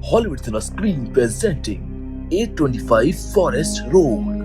Hollywood Cinema Screen presenting 825 Forest Road।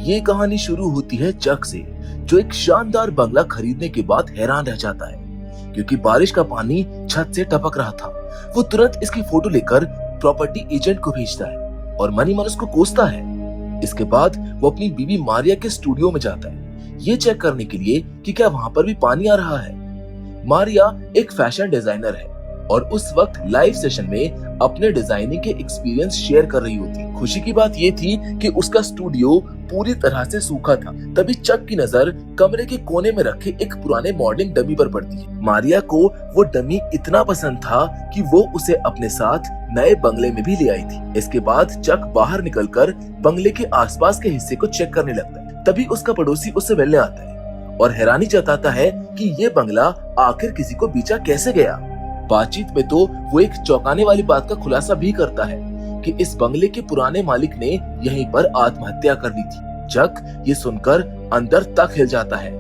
ये कहानी शुरू होती है चक से, जो एक शानदार बंगला खरीदने के बाद हैरान रह जाता है क्योंकि बारिश का पानी छत से टपक रहा था। वो तुरंत इसकी फोटो लेकर प्रॉपर्टी एजेंट को भेजता है और मनी मन उसको कोसता है। इसके बाद वो अपनी बीवी मारिया के स्टूडियो में जाता है ये चेक करने के लिए कि क्या वहाँ पर भी पानी आ रहा है। मारिया एक फैशन डिजाइनर है और उस वक्त लाइव सेशन में अपने डिजाइनिंग के एक्सपीरियंस शेयर कर रही होती। खुशी की बात ये थी कि उसका स्टूडियो पूरी तरह से सूखा था। तभी चक की नजर कमरे के कोने में रखे एक पुराने मॉडलिंग डमी पर पड़ती है। मारिया को वो डमी इतना पसंद था कि वो उसे अपने साथ नए बंगले में भी ले आई थी। इसके बाद चक बाहर निकलकर बंगले के आसपास के हिस्से को चेक करने लगता है। तभी उसका पड़ोसी उससे मिलने आता है और हैरानी जताता है कि ये बंगला आखिर किसी को बेचा कैसे गया। बातचीत में तो वो एक चौंकाने वाली बात का खुलासा भी करता है कि इस बंगले के पुराने मालिक ने यहीं पर आत्महत्या कर ली थी। चक ये सुनकर अंदर तक हिल जाता है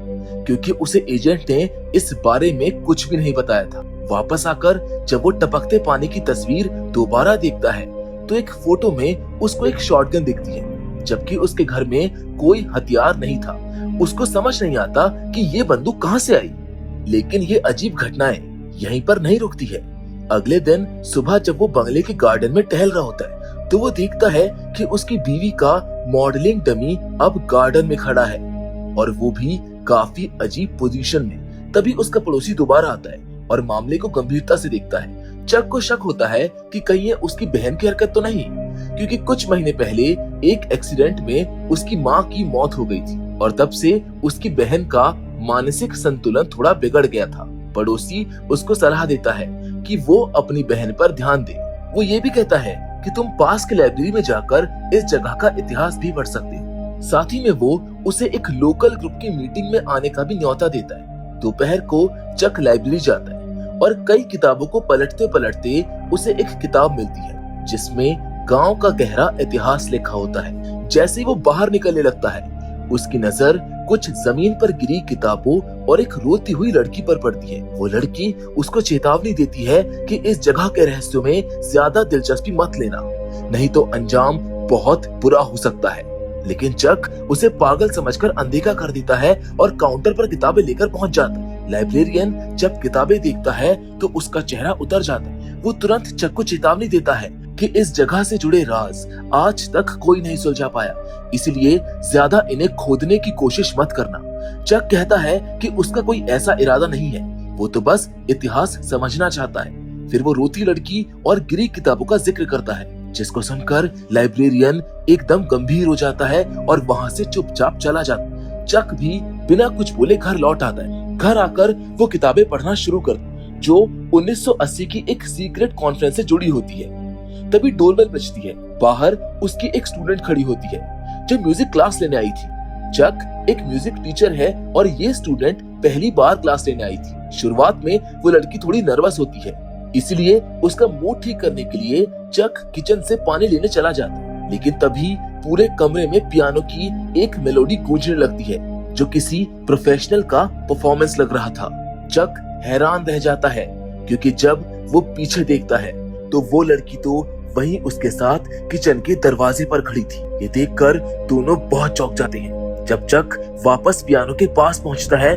क्योंकि उसे एजेंट ने इस बारे में कुछ भी नहीं बताया था। वापस आकर जब वो टपकते पानी की तस्वीर दोबारा देखता है तो एक फोटो में उसको एक शॉटगन दिखती है, जबकि उसके घर में कोई हथियार नहीं था। उसको समझ नहीं आता कि ये बंदूक कहाँ से आई। लेकिन ये अजीब घटनाएं यहीं पर नहीं रुकती है। अगले दिन सुबह जब वो बंगले के गार्डन में टहल रहा होता है तो वो देखता है कि उसकी बीवी का मॉडलिंग डमी अब गार्डन में खड़ा है और वो भी काफी अजीब पोजीशन में। तभी उसका पड़ोसी दोबारा आता है और मामले को गंभीरता से देखता है। चक को शक होता है कि कहीं ये उसकी बहन की हरकत तो नहीं, क्योंकि कुछ महीने पहले एक एक्सीडेंट में उसकी माँ की मौत हो गई थी और तब से उसकी बहन का मानसिक संतुलन थोड़ा बिगड़ गया था। पड़ोसी उसको सलाह देता है कि वो अपनी बहन पर ध्यान दे। वो ये भी कहता है कि तुम पास के लाइब्रेरी में जाकर इस जगह का इतिहास भी पढ़ सकते हो। साथ ही में वो उसे एक लोकल ग्रुप की मीटिंग में आने का भी न्योता देता है। दोपहर को चक लाइब्रेरी जाता है और कई किताबों को पलटते पलटते उसे एक किताब मिलती है जिसमें गांव का गहरा इतिहास लिखा होता है। जैसे ही वो बाहर निकलने लगता है उसकी नजर कुछ जमीन पर गिरी किताबों और एक रोती हुई लड़की पर पड़ती है। वो लड़की उसको चेतावनी देती है कि इस जगह के रहस्यों में ज्यादा दिलचस्पी मत लेना, नहीं तो अंजाम बहुत बुरा हो सकता है। लेकिन चक उसे पागल समझकर अनदेखा कर देता है और काउंटर पर किताबें लेकर पहुंच जाता है। लाइब्रेरियन जब किताबें देखता है तो उसका चेहरा उतर जाता है। वो तुरंत चक को चेतावनी देता है कि इस जगह से जुड़े राज आज तक कोई नहीं सुलझा पाया, इसलिए ज्यादा इन्हें खोदने की कोशिश मत करना। चक कहता है कि उसका कोई ऐसा इरादा नहीं है, वो तो बस इतिहास समझना चाहता है। फिर वो रोती लड़की और गिरी किताबों का जिक्र करता है, जिसको सुनकर लाइब्रेरियन एकदम गंभीर हो जाता है और वहाँ से चुपचाप चला जाता है। चक भी बिना कुछ बोले घर लौट आता है। घर आकर वो किताबें पढ़ना शुरू करता है जो 1980 की एक सीक्रेट कॉन्फ्रेंस से जुड़ी होती है। तभी डोरबेल बजती है। बाहर उसकी एक स्टूडेंट खड़ी होती है जो म्यूजिक क्लास लेने आई थी। चक एक म्यूजिक टीचर है और ये स्टूडेंट पहली बार क्लास लेने आई थी। शुरुआत में वो लड़की थोड़ी नर्वस होती है, इसलिए उसका मूड ठीक करने के लिए चक किचन से पानी लेने चला जाता है। लेकिन तभी पूरे कमरे में पियानो की एक मेलोडी गूंजने लगती है जो किसी प्रोफेशनल का परफॉर्मेंस लग रहा था। चक हैरान रह जाता है क्योंकि जब वो पीछे देखता है तो वो लड़की तो वहीं उसके साथ किचन के दरवाजे पर खड़ी थी। ये देखकर दोनों बहुत चौंक जाते हैं। जब चक वापस पियानो के पास पहुंचता है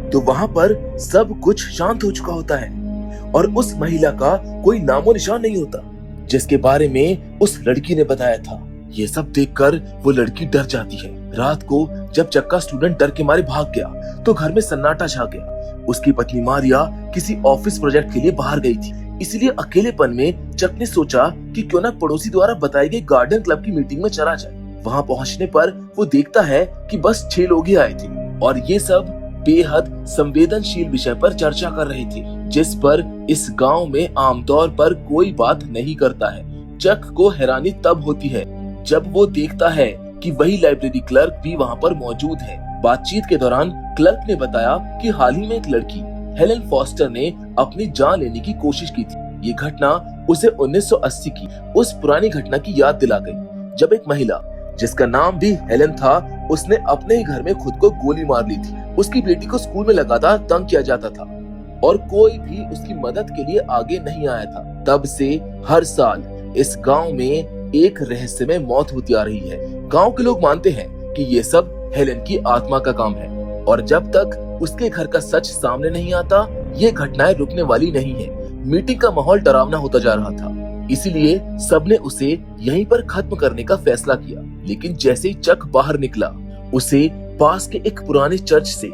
तो वहां पर सब कुछ शांत हो चुका होता है और उस महिला का कोई नामो निशान नहीं होता जिसके बारे में उस लड़की ने बताया था। ये सब देखकर वो लड़की डर जाती है। रात को जब चक का स्टूडेंट डर के मारे भाग गया तो घर में सन्नाटा छा गया। उसकी पत्नी मारिया किसी ऑफिस प्रोजेक्ट के लिए बाहर गई थी, इसलिए अकेलेपन में चक ने सोचा कि क्यों ना पड़ोसी द्वारा बताए गए गार्डन क्लब की मीटिंग में चला जाए। वहां पहुंचने पर वो देखता है कि बस 6 लोग ही आए थे और ये सब बेहद संवेदनशील विषय पर चर्चा कर रहे थे, जिस पर इस गांव में आमतौर पर कोई बात नहीं करता है। चक को हैरानी तब होती है जब वो देखता है कि वही लाइब्रेरी क्लर्क भी वहाँ पर मौजूद है। बातचीत के दौरान क्लर्क ने बताया कि हाल ही में एक लड़की हेलेन फॉस्टर ने अपनी जान लेने की कोशिश की थी। ये घटना उसे 1980 की उस पुरानी घटना की याद दिला गई जब एक महिला जिसका नाम भी हेलेन था उसने अपने ही घर में खुद को गोली मार ली थी। उसकी बेटी को स्कूल में लगातार तंग किया जाता था और कोई भी उसकी मदद के लिए आगे नहीं आया था। तब से हर साल इस गांव में एक रहस्यमय मौत होती आ रही है। गांव के लोग मानते हैं कि ये सब हेलेन की आत्मा का काम है और जब तक उसके घर का सच सामने नहीं आता ये घटनाएं रुकने वाली नहीं है। मीटिंग का माहौल डरावना होता जा रहा था, इसीलिए सबने उसे यहीं पर खत्म करने का फैसला किया। लेकिन जैसे ही चक बाहर निकला उसे पास के एक पुराने चर्च से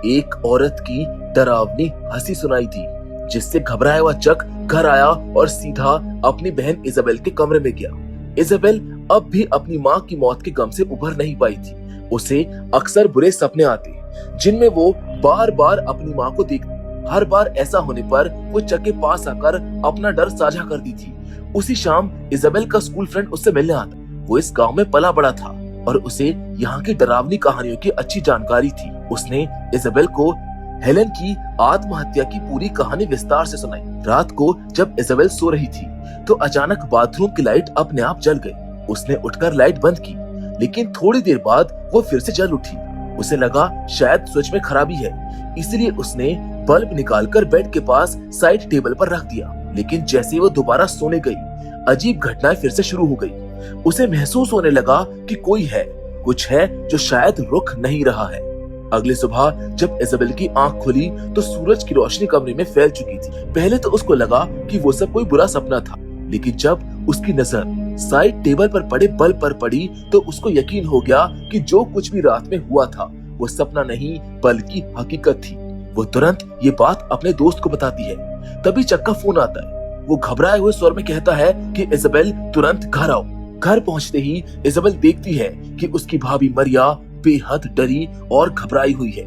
एक औरत की डरावनी हंसी सुनाई दी, जिससे घबराया हुआ चक घर आया और सीधा अपनी बहन इजाबेल के कमरे में गया। इजाबेल अब भी अपनी माँ की मौत के गम से उभर नहीं पाई थी। उसे अक्सर बुरे सपने आते जिनमें वो बार बार अपनी माँ को देखती। हर बार ऐसा होने पर वो चक के पास आकर अपना डर साझा करती थी। उसी शाम इजाबेल का स्कूल फ्रेंड उससे मिलने आता। वो इस गांव में पला बड़ा था और उसे यहाँ की डरावनी कहानियों की अच्छी जानकारी थी। उसने इजाबेल को हेलेन की आत्महत्या की पूरी कहानी विस्तार से सुनाई। रात को जब इजाबेल सो रही थी तो अचानक बाथरूम की लाइट अपने आप जल गई। उसने उठकर लाइट बंद की, लेकिन थोड़ी देर बाद वो फिर से जल उठी। उसे लगा शायद स्विच में खराबी है, इसलिए उसने बल्ब निकालकर बेड के पास साइड टेबल पर रख दिया। लेकिन जैसे वो दोबारा सोने गई, अजीब घटनाएं फिर से शुरू हो गई। उसे महसूस होने लगा कि कोई है, कुछ है जो शायद रुक नहीं रहा है। अगली सुबह जब इजाबेल की आंख खुली तो सूरज की रोशनी कमरे में फैल चुकी थी। पहले तो उसको लगा कि वो सब कोई बुरा सपना था, लेकिन जब उसकी नजर साइड टेबल पर पड़े बल्ब पर पड़ी तो उसको यकीन हो गया कि जो कुछ भी रात में हुआ था वो सपना नहीं बल्कि हकीकत थी। वो तुरंत ये बात अपने दोस्त को बताती है। तभी चक का फोन आता है। वो घबराए हुए स्वर में कहता है कि इजाबेल तुरंत घर आओ। घर पहुंचते ही इजाबेल देखती है कि उसकी भाभी मरिया बेहद डरी और घबराई हुई है।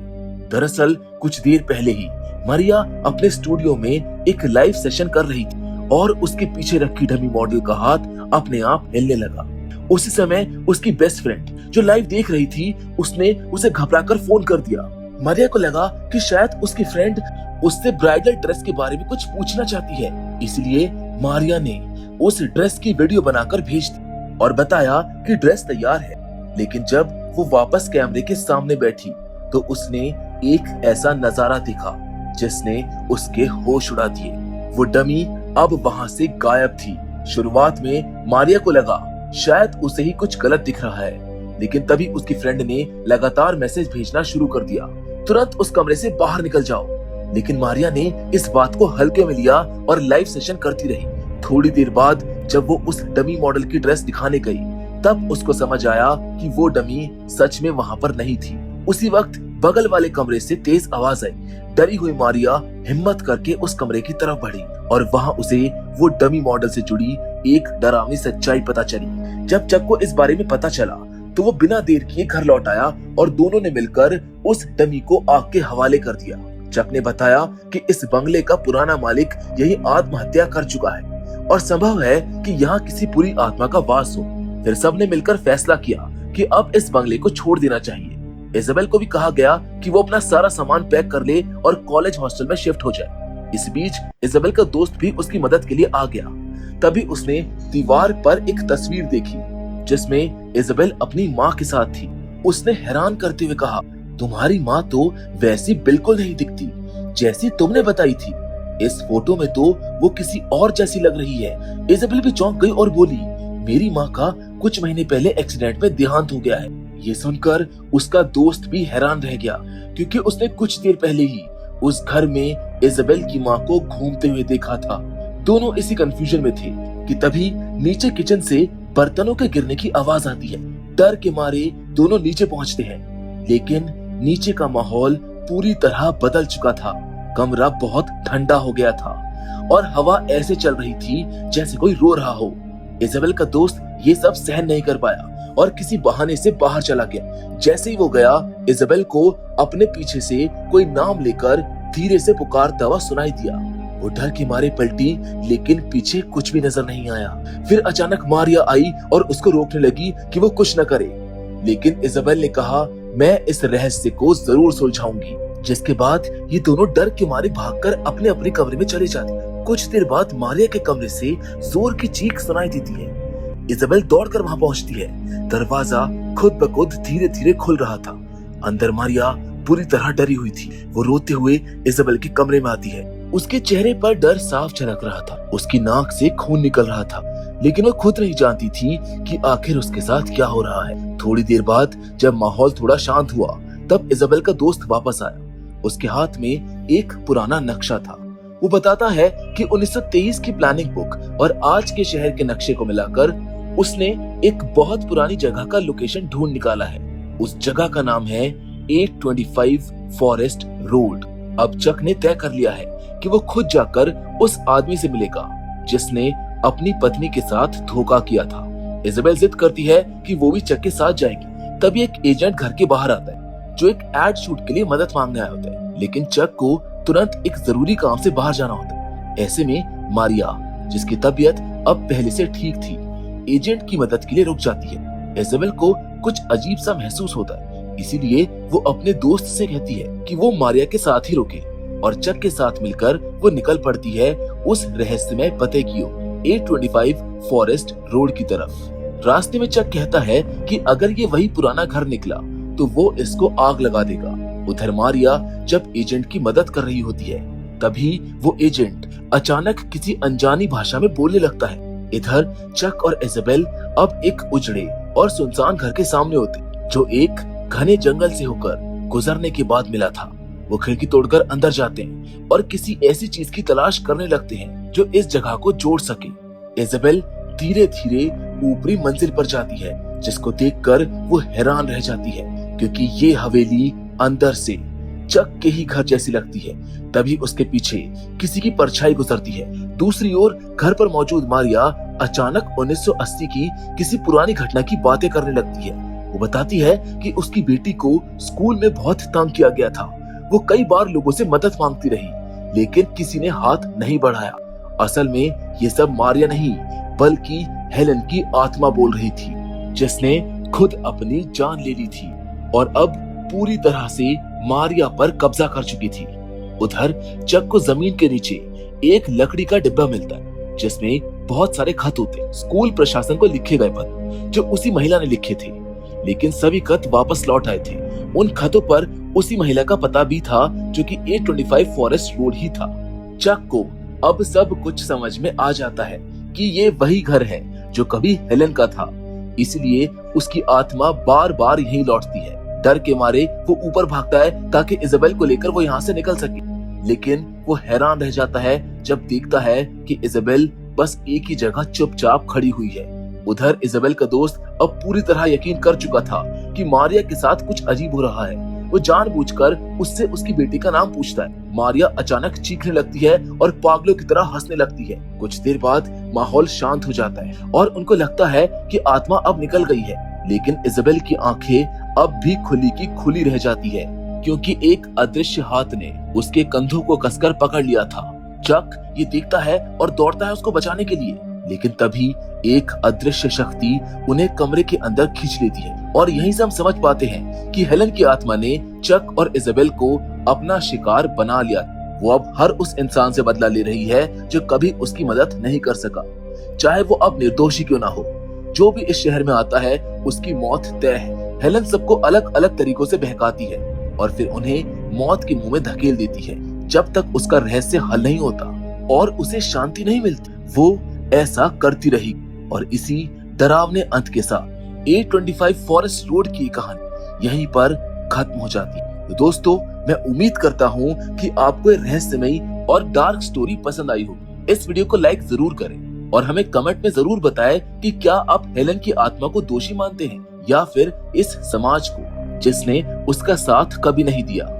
दरअसल कुछ देर पहले ही मरिया अपने स्टूडियो में एक लाइव सेशन कर रही थी और उसके पीछे रखी डमी मॉडल का हाथ अपने आप हिलने लगा। उसी समय उसकी बेस्ट फ्रेंड जो लाइव देख रही थी उसने उसे घबराकर फोन कर दिया। मरिया को लगा कि शायद उसकी फ्रेंड उससे ब्राइडल ड्रेस के बारे में कुछ पूछना चाहती है, इसलिए मारिया ने उस ड्रेस की वीडियो बनाकर भेज दी और बताया कि ड्रेस तैयार है। लेकिन जब वो वापस कैमरे के सामने बैठी तो उसने एक ऐसा नजारा देखा जिसने उसके होश उड़ा दिए। वो डमी अब वहां से गायब थी। शुरुआत में मारिया को लगा शायद उसे ही कुछ गलत दिख रहा है, लेकिन तभी उसकी फ्रेंड ने लगातार मैसेज भेजना शुरू कर दिया, तुरंत उस कमरे से बाहर निकल जाओ। लेकिन मारिया ने इस बात को हल्के में लिया और लाइव सेशन करती रही। थोड़ी देर बाद जब वो उस डमी मॉडल की ड्रेस दिखाने गई तब उसको समझ आया कि वो डमी सच में वहां पर नहीं थी। उसी वक्त बगल वाले कमरे से तेज आवाज आई। डरी हुई मारिया हिम्मत करके उस कमरे की तरफ बढ़ी और वहां उसे वो डमी मॉडल से जुड़ी एक डरावनी सच्चाई पता चली। जब चक को इस बारे में पता चला तो वो बिना देर किए घर लौट आया और दोनों ने मिलकर उस डमी को आग के हवाले कर दिया। चक ने बताया कि इस बंगले का पुराना मालिक यही आत्महत्या कर चुका है और संभव है कि यहाँ किसी बुरी आत्मा का वास हो। फिर सबने मिलकर फैसला किया कि अब इस बंगले को छोड़ देना चाहिए। इजाबेल को भी कहा गया कि वो अपना सारा सामान पैक कर ले और कॉलेज हॉस्टल में शिफ्ट हो जाए। इस बीच इजाबेल का दोस्त भी उसकी मदद के लिए आ गया। तभी उसने दीवार पर एक तस्वीर देखी जिसमें इजाबेल अपनी माँ के साथ थी। उसने हैरान करते हुए कहा, तुम्हारी माँ तो वैसी बिल्कुल नहीं दिखती जैसी तुमने बताई थी। इस फोटो में तो वो किसी और जैसी लग रही है। इजाबेल भी चौंक गई और बोली, मेरी माँ का कुछ महीने पहले एक्सीडेंट में देहांत हो गया है। ये सुनकर उसका दोस्त भी हैरान रह गया क्योंकि उसने कुछ देर पहले ही उस घर में इजाबेल की माँ को घूमते हुए देखा था। दोनों इसी कंफ्यूजन में थे कि तभी नीचे किचन से बर्तनों के गिरने की आवाज आती है। डर के मारे दोनों नीचे पहुंचते हैं, लेकिन नीचे का माहौल पूरी तरह बदल चुका था। कमरा बहुत ठंडा हो गया था और हवा ऐसे चल रही थी जैसे कोई रो रहा हो। इजाबेल का दोस्त ये सब सहन नहीं कर पाया और किसी बहाने से बाहर चला गया। जैसे ही वो गया, इजाबेल को अपने पीछे से कोई नाम लेकर धीरे से पुकारता हुआ सुनाई दिया। वो डर के मारे पलटी, लेकिन पीछे कुछ भी नजर नहीं आया। फिर अचानक मारिया आई और उसको रोकने लगी कि वो कुछ न करे, लेकिन इजाबेल ने कहा, मैं इस रहस्य को जरूर सुलझाऊंगी। जिसके बाद ये दोनों डर के मारे भागकर अपने अपने कमरे में चले जाते। कुछ देर बाद मारिया के कमरे से जोर की चीख सुनाई देती है। इजाबेल दौड़कर वहां पहुंचती है। दरवाजा खुद ब खुद धीरे धीरे खुल रहा था। अंदर मारिया पूरी तरह डरी हुई थी। वो रोते हुए इजाबेल के कमरे में आती है। उसके चेहरे पर डर साफ झलक रहा था। उसकी नाक से खून निकल रहा था। लेकिन वो खुद नहीं जानती थी कि आखिर उसके साथ क्या हो रहा है। थोड़ी देर बाद जब माहौल थोड़ा शांत हुआ तब इजाबेल का दोस्त वापस आया। उसके हाथ में एक पुराना नक्शा था। वो बताता है कि 1923 की प्लानिंग बुक और आज के शहर के नक्शे को मिलाकर उसने एक बहुत पुरानी जगह का लोकेशन ढूंढ निकाला है। उस जगह का नाम है 825 फॉरेस्ट रोड। अब चक ने तय कर लिया है कि वो खुद जाकर उस आदमी से मिलेगा जिसने अपनी पत्नी के साथ धोखा किया था। इजाबेल जिद करती है कि वो भी चक के साथ जाएगी। तभी एक एजेंट घर के बाहर आता है जो एक एड शूट के लिए मदद मांगने आया होता है, लेकिन चक को तुरंत एक जरूरी काम से बाहर जाना होता है। ऐसे में मारिया, जिसकी तबीयत अब पहले से ठीक थी, एजेंट की मदद के लिए रुक जाती है। इजाबेल को कुछ अजीब सा महसूस होता है, इसीलिए वो अपने दोस्त से कहती है कि वो मारिया के साथ ही रुके और चक के साथ मिलकर वो निकल पड़ती है उस रहस्यमय पते की ओर, 825 फॉरेस्ट रोड की तरफ। रास्ते में चक कहता है कि अगर ये वही पुराना घर निकला तो वो इसको आग लगा देगा। उधर मारिया जब एजेंट की मदद कर रही होती है तभी वो एजेंट अचानक किसी अनजानी भाषा में बोलने लगता है। इधर चक और इजाबेल अब एक उजड़े और सुनसान घर के सामने होते जो एक घने जंगल से होकर गुजरने के बाद मिला था। वो खिड़की तोड़कर अंदर जाते हैं और किसी ऐसी चीज की तलाश करने लगते हैं जो इस जगह को जोड़ सके। इजाबेल धीरे धीरे ऊपरी मंजिल पर जाती है, जिसको देखकर वो हैरान रह जाती है क्योंकि ये हवेली अंदर से चक के ही घर जैसी लगती है। तभी उसके पीछे किसी की परछाई गुजरती है। दूसरी ओर घर पर मौजूद मारिया अचानक 1980 की किसी पुरानी घटना की बातें करने लगती है। वो बताती है कि उसकी बेटी को स्कूल में बहुत तंग किया गया था। वो कई बार लोगों से मदद मांगती रही, लेकिन किसी ने हाथ नहीं बढ़ाया। असल में ये सब मारिया नहीं बल्कि हेलन की आत्मा बोल रही थी, जिसने खुद अपनी जान ले ली थी और अब पूरी तरह से मारिया पर कब्जा कर चुकी थी। उधर चक को जमीन के नीचे एक लकड़ी का डिब्बा मिलता है जिसमें बहुत सारे खत होते हैं, स्कूल प्रशासन को लिखे गए पत्र जो उसी महिला ने लिखे थे, लेकिन सभी खत वापस लौट आए थे। उन खतों पर उसी महिला का पता भी था जो कि 825 फॉरेस्ट रोड ही था। चक को अब सब कुछ समझ में आ जाता है कि ये वही घर है जो कभी हेलन का था, इसलिए उसकी आत्मा बार बार यहीं लौटती है। डर के मारे वो ऊपर भागता है ताकि इजाबेल को लेकर वो यहाँ से निकल सके, लेकिन वो हैरान रह जाता है जब देखता है कि इजाबेल बस एक ही जगह चुपचाप खड़ी हुई है। उधर इजाबेल का दोस्त अब पूरी तरह यकीन कर चुका था कि मारिया के साथ कुछ अजीब हो रहा है। वो जानबूझकर उससे उसकी बेटी का नाम पूछता है। मारिया अचानक चीखने लगती है और पागलों की तरह हंसने लगती है। कुछ देर बाद माहौल शांत हो जाता है और उनको लगता है कि आत्मा अब निकल गई है, लेकिन इजाबेल की आंखें अब भी खुली की खुली रह जाती है क्योंकि एक अदृश्य हाथ ने उसके कंधों को कसकर पकड़ लिया था। चक ये देखता है और दौड़ता है उसको बचाने के लिए, लेकिन तभी एक अदृश्य शक्ति उन्हें कमरे के अंदर खींच लेती है और यहीं से हम समझ पाते हैं कि हेलन की आत्मा ने चक और इजाबेल को अपना शिकार बना लिया। वो अब हर उस इंसान से बदला ले रही है जो कभी उसकी मदद नहीं कर सका, चाहे वो अब निर्दोषी क्यों ना हो। जो भी इस शहर में आता है उसकी मौत तय है। हेलन सबको अलग अलग तरीकों से बहकाती है और फिर उन्हें मौत के मुंह में धकेल देती है जब तक उसका रहस्य हल नहीं होता और उसे शांति नहीं मिलती। वो ऐसा करती रही और इसी डरावने अंत के साथ 825 फॉरेस्ट रोड की कहानी यहीं पर खत्म हो जाती है। तो दोस्तों, मैं उम्मीद करता हूँ कि आपको ये रहस्यमयी और डार्क स्टोरी पसंद आई होगी। इस वीडियो को लाइक जरूर करें और हमें कमेंट में जरूर बताएं कि क्या आप हेलन की आत्मा को दोषी मानते हैं या फिर इस समाज को जिसने उसका साथ कभी नहीं दिया।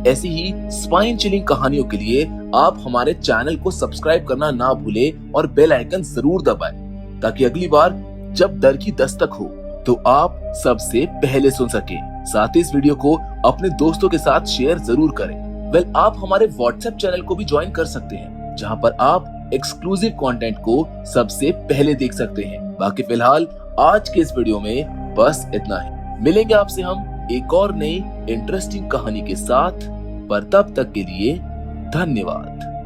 ऐसी ही स्पाइन चिलिंग कहानियों के लिए आप हमारे चैनल को सब्सक्राइब करना ना भूलें और बेल आइकन जरूर दबाएं ताकि अगली बार जब डर की दस्तक हो तो आप सबसे पहले सुन सकें। साथ ही इस वीडियो को अपने दोस्तों के साथ शेयर जरूर करें। आप हमारे व्हाट्सएप चैनल को भी ज्वाइन कर सकते हैं जहां पर आप एक्सक्लूसिव कंटेंट को सबसे पहले देख सकते हैं। बाकी फिलहाल आज के इस वीडियो में बस इतना ही। मिलेंगे आपसे हम एक और नई इंटरेस्टिंग कहानी के साथ, पर तब तक के लिए धन्यवाद।